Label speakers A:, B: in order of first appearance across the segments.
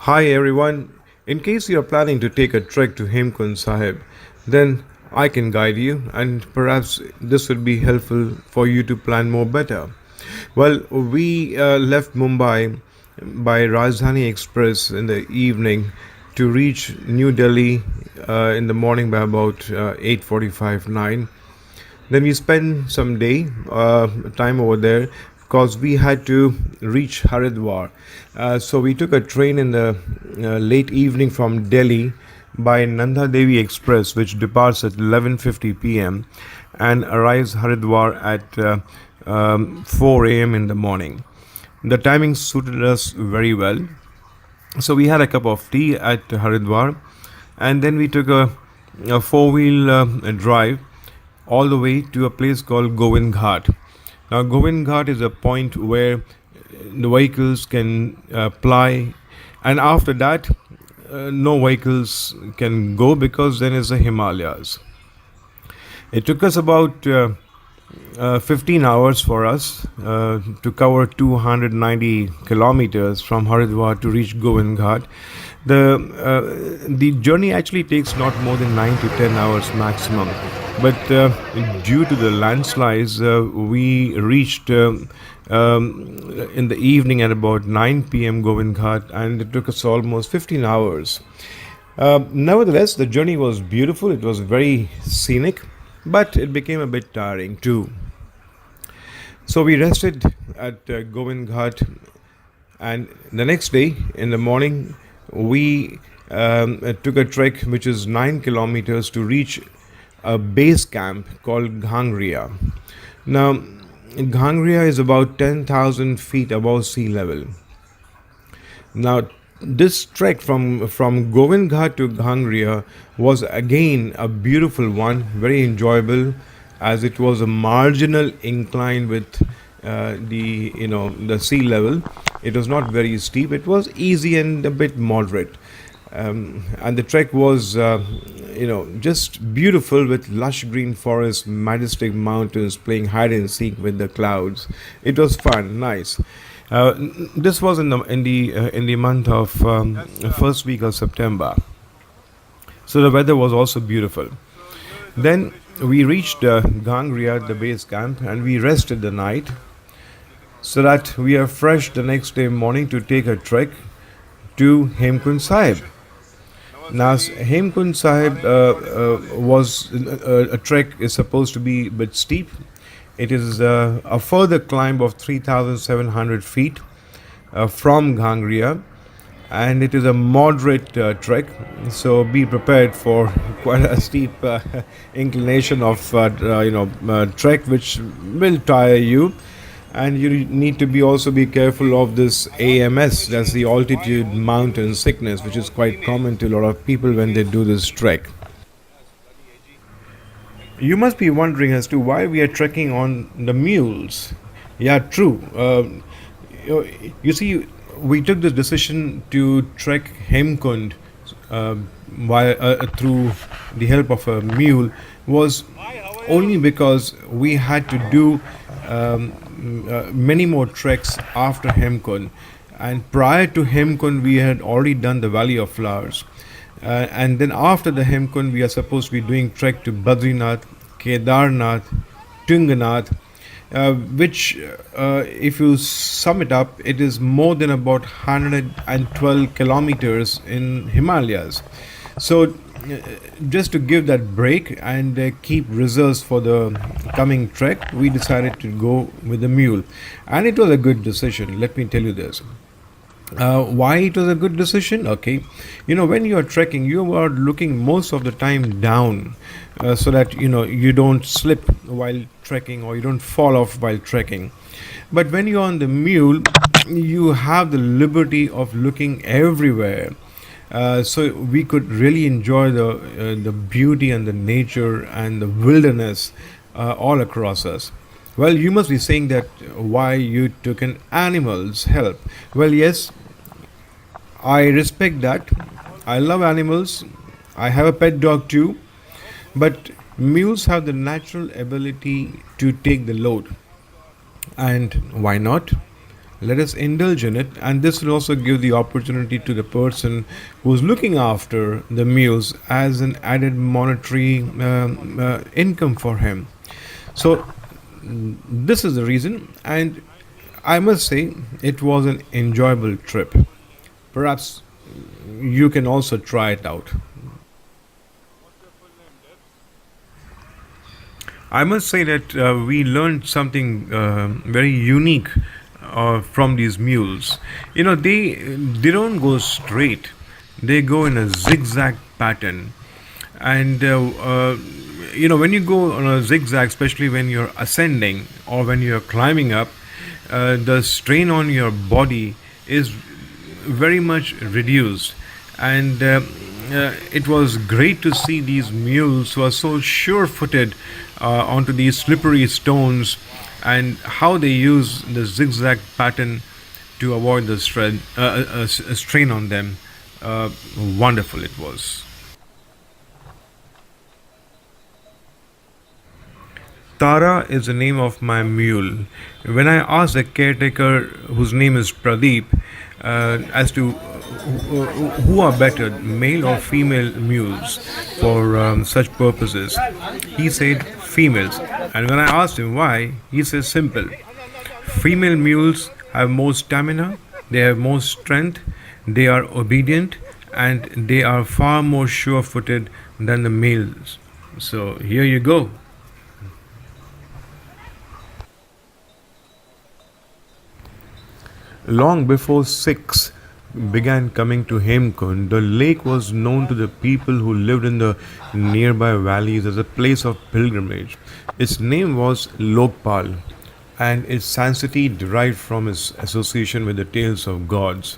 A: Hi everyone. In case you are planning to take a trek to Hemkund Sahib, then I can guide you and perhaps this would be helpful for you to plan more better. Well, we left Mumbai by Rajdhani Express in the evening to reach New Delhi in the morning by about 8:45 9. Then we spent some time over there because we had to reach Haridwar. So we took a train in the late evening from Delhi by Nanda Devi Express, which departs at 11:50 p.m. and arrives Haridwar at 4 a.m. in the morning. The timing suited us very well. So we had a cup of tea at Haridwar, and then we took a four-wheel drive all the way to a place called Govind Ghat. Now, Govind Ghat is a point where the vehicles can ply, and after that, no vehicles can go because then is the Himalayas. It took us about 15 hours for us to cover 290 kilometers from Haridwar to reach Govind Ghat. The journey actually takes not more than 9 to 10 hours maximum, but due to the landslides, we reached in the evening at about 9 p.m. Govind Ghat, and it took us almost 15 hours. Nevertheless, the journey was beautiful. It was very scenic, but it became a bit tiring too. So we rested at Govind Ghat, and the next day in the morning, we took a trek which is 9 kilometers to reach a base camp called Ghangriya. Now, Ghangriya is about 10,000 feet above sea level. Now, this trek from Govind Ghat to Ghangriya was again a beautiful one, very enjoyable, as it was a marginal incline with the sea level. It was not very steep. It was easy and a bit moderate, and the trek was just beautiful with lush green forests, majestic mountains playing hide and seek with the clouds. It was fun, nice. This was in the month of first week of September, so the weather was also beautiful. Then we reached Ghangriya, the base camp, and we rested the night so that we are fresh the next day morning to take a trek to Hemkund Sahib. Now, Hemkund Sahib was a trek is supposed to be a bit steep. It is a further climb of 3,700 feet from Ghangriya, and it is a moderate trek. So be prepared for quite a steep inclination of trek, which will tire you. And you need to also be careful of this AMS, that's the altitude mountain sickness, which is quite common to a lot of people when they do this trek. You must be wondering as to why we are trekking on the mules. Yeah, true. You see, we took this decision to trek Hemkund through the help of a mule was only because we had to do many more treks after Hemkund, and prior to Hemkund we had already done the Valley of Flowers, and then after the Hemkund we are supposed to be doing trek to Badrinath, Kedarnath, Tunganath, which if you sum it up, it is more than about 112 kilometers in Himalayas. So just to give that break and keep reserves for the coming trek, we decided to go with the mule, and it was a good decision. Let me tell you this. Why it was a good decision? Okay, when you are trekking, you are looking most of the time down, so that you don't slip while trekking or you don't fall off while trekking. But when you're on the mule, you have the liberty of looking everywhere. So we could really enjoy the beauty and the nature and the wilderness all across us. Well, you must be saying that why you took an animal's help. Well, yes, I respect that. I love animals. I have a pet dog too. But mules have the natural ability to take the load. And why not? Let us indulge in it, and this will also give the opportunity to the person who's looking after the mules as an added monetary income for him. So, this is the reason, and I must say it was an enjoyable trip. Perhaps you can also try it out. I must say that we learned something very unique from these mules. They don't go straight; they go in a zigzag pattern, and when you go on a zigzag, especially when you're ascending or when you're climbing up, the strain on your body is very much reduced, and it was great to see these mules who are so sure-footed onto these slippery stones, and how they use the zigzag pattern to avoid the strain on them. Wonderful it was. Tara is the name of my mule. When I asked the caretaker, whose name is Pradeep, as to who are better, male or female mules, for such purposes, he said females. And when I asked him why, he says simple. Female mules have more stamina, they have more strength, they are obedient, and they are far more sure footed than the males. So here you go. Long before Sikhs began coming to Hemkund, the lake was known to the people who lived in the nearby valleys as a place of pilgrimage. Its name was Lokpal, and its sanctity derived from its association with the tales of gods.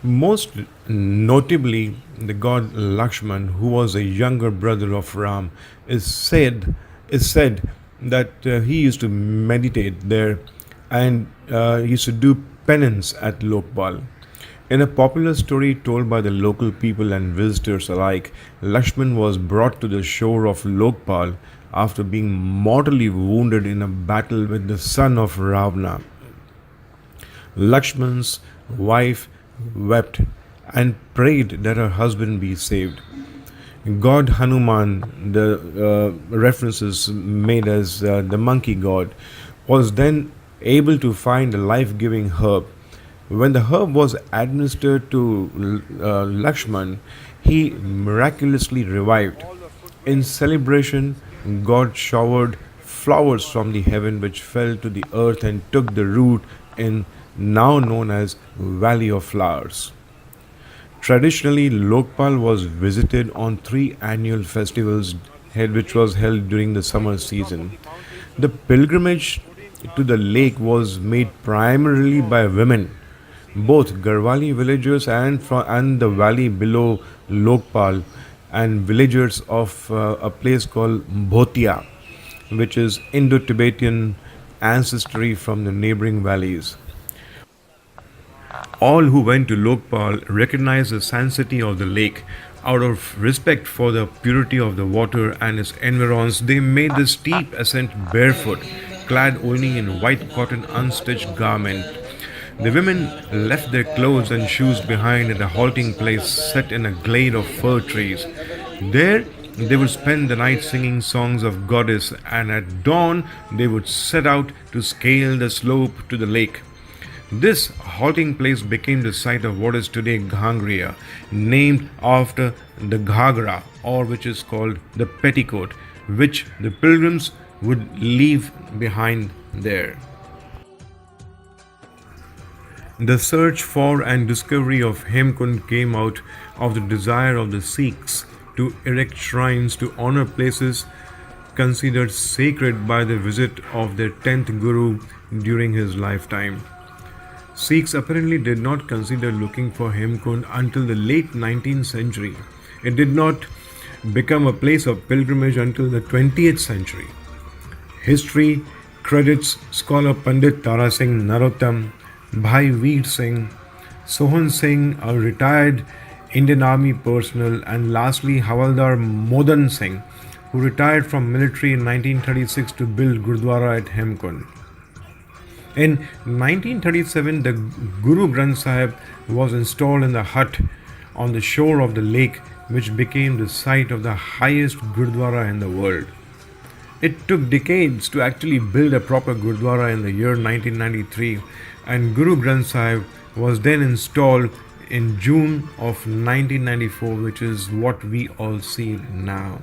A: Most notably, the god Lakshman, who was a younger brother of Ram, is said that he used to meditate there, and he used to do penance at Lokpal. In a popular story told by the local people and visitors alike, Lakshman was brought to the shore of Lokpal after being mortally wounded in a battle with the son of Ravana. Lakshman's wife wept and prayed that her husband be saved. God Hanuman, the references made as the monkey god, was then able to find a life giving herb. When the herb was administered to Lakshman, he miraculously revived. In celebration, God showered flowers from the heaven which fell to the earth and took the root in now known as Valley of Flowers. Traditionally, Lokpal was visited on three annual festivals which was held during the summer season. The pilgrimage to the lake was made primarily by women. Both Garhwali villagers and the valley below Lokpal, and villagers of a place called Bhotia, which is Indo-Tibetan ancestry from the neighboring valleys. All who went to Lokpal recognized the sanctity of the lake. Out of respect for the purity of the water and its environs, they made the steep ascent barefoot, clad only in white cotton unstitched garment. The women left their clothes and shoes behind at a halting place set in a glade of fir trees. There they would spend the night singing songs of goddess, and at dawn they would set out to scale the slope to the lake. This halting place became the site of what is today Ghangriya, named after the Ghagra, or which is called the petticoat, which the pilgrims would leave behind there. The search for and discovery of Hemkund came out of the desire of the Sikhs to erect shrines to honor places considered sacred by the visit of their 10th Guru during his lifetime. Sikhs apparently did not consider looking for Hemkund until the late 19th century. It did not become a place of pilgrimage until the 20th century. History credits scholar Pandit Tara Singh Narotam, Bhai Vir Singh, Sohan Singh, a retired Indian Army personnel, and lastly Havaldar Modan Singh, who retired from military in 1936 to build Gurudwara at Hemkund. In 1937, the Guru Granth Sahib was installed in the hut on the shore of the lake, which became the site of the highest Gurdwara in the world. It took decades to actually build a proper Gurudwara in the year 1993, and Guru Granth Sahib was then installed in June of 1994, which is what we all see now.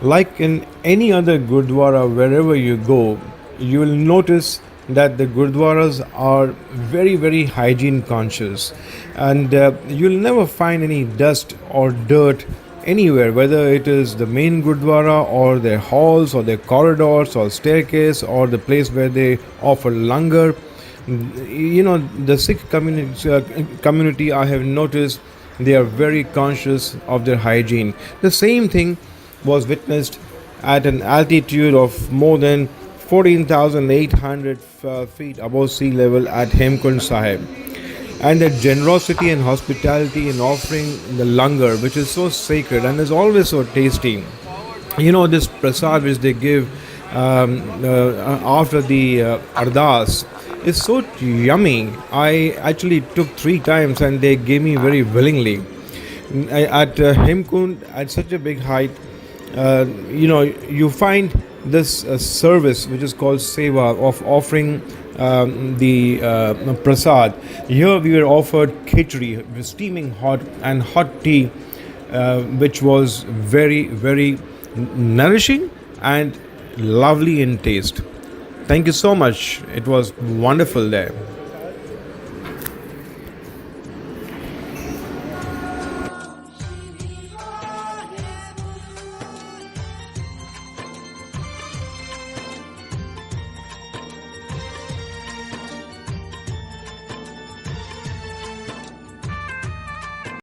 A: Like in any other Gurdwara, wherever you go, you will notice that the Gurdwaras are very, very hygiene conscious, and you'll never find any dust or dirt anywhere, whether it is the main Gurdwara or their halls or their corridors or staircase or the place where they offer langar. The Sikh community, I have noticed, they are very conscious of their hygiene. The same thing was witnessed at an altitude of more than 14,800 feet above sea level at Hemkund Sahib. And the generosity and hospitality in offering the langar, which is so sacred and is always so tasty. This prasad which they give after the ardas is so yummy. I actually took 3 times and they gave me very willingly. At Hemkund, at such a big height, you find this service which is called seva of offering the prasad. Here we were offered khichdi, steaming hot, and hot tea, which was very, very nourishing and lovely in taste. Thank you so much. It was wonderful there.